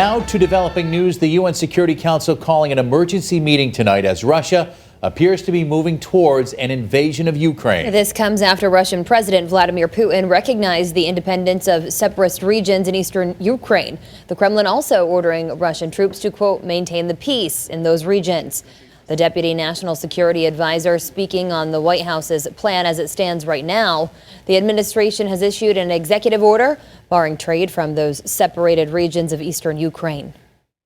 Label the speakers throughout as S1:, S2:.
S1: Now to developing news, the UN Security Council calling an emergency meeting tonight as Russia appears to be moving towards an invasion of Ukraine.
S2: This comes after Russian President Vladimir Putin recognized the independence of separatist regions in eastern Ukraine. The Kremlin also ordering Russian troops to, quote, maintain the peace in those regions. The Deputy National Security Advisor speaking on the White House's plan as it stands right now. The administration has issued an executive order barring trade from those separated regions of eastern Ukraine.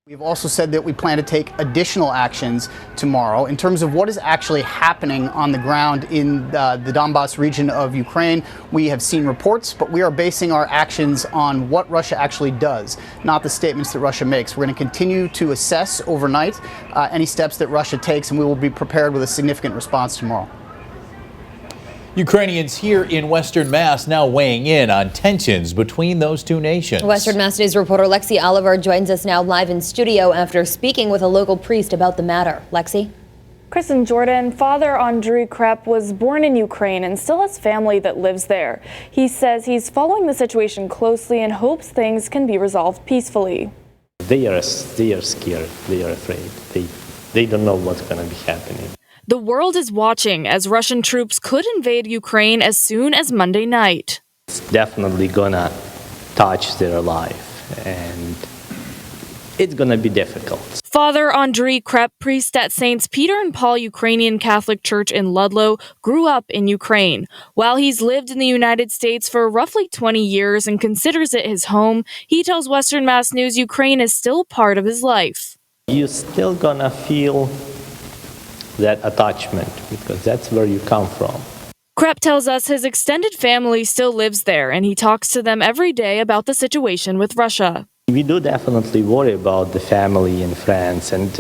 S3: We've also said that we plan to take additional actions tomorrow in terms of what is actually happening on the ground in the Donbas region of Ukraine. We have seen reports, but we are basing our actions on what Russia actually does, not the statements that Russia makes. We're going to continue to assess overnight any steps that Russia takes, and we will be prepared with a significant response tomorrow.
S1: Ukrainians here in Western Mass now weighing in on tensions between those two nations.
S2: Western Mass News reporter Lexi Oliver joins us now live in studio after speaking with a local priest about the matter. Lexi?
S4: Chris and Jordan, Father Andriy Krip was born in Ukraine and still has family that lives there. He says he's following the situation closely and hopes things can be resolved peacefully.
S5: They are scared. They are afraid. They don't know what's going to be happening.
S4: The world is watching as Russian troops could invade Ukraine as soon as Monday night.
S5: It's definitely gonna touch their life, and it's gonna be difficult.
S4: Father Andriy Krip, priest at Saints Peter and Paul Ukrainian Catholic Church in Ludlow, grew up in Ukraine. While he's lived in the United States for roughly 20 years and considers it his home, he tells Western Mass News Ukraine is still part of his life.
S5: You're still gonna feel that attachment because that's where you come from.
S4: Krip tells us his extended family still lives there, and he talks to them every day about the situation with Russia.
S5: We do definitely worry about the family and friends and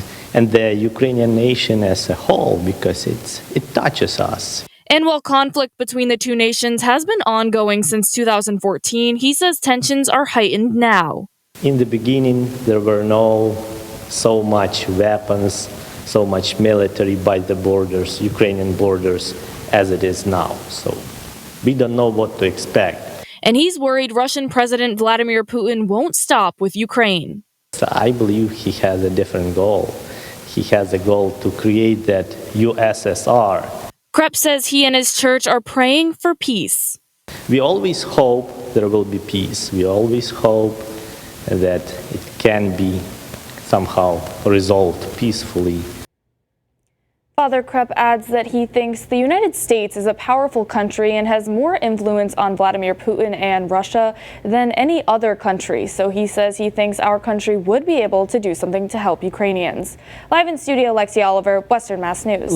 S5: the Ukrainian nation as a whole because it touches us.
S4: And while conflict between the two nations has been ongoing since 2014, he says tensions are heightened now.
S5: In the beginning, there were so much weapons, so much military by the borders, Ukrainian borders, as it is now. So we don't know what to expect.
S4: And he's worried Russian President Vladimir Putin won't stop with Ukraine.
S5: So I believe he has a different goal. He has a goal to create that USSR.
S4: Krip says he and his church are praying for peace.
S5: We always hope there will be peace. We always hope that it can be somehow resolved peacefully.
S4: Father Krip adds that he thinks the United States is a powerful country and has more influence on Vladimir Putin and Russia than any other country. So he says he thinks our country would be able to do something to help Ukrainians. Live in studio, Lexi Oliver, Western Mass News.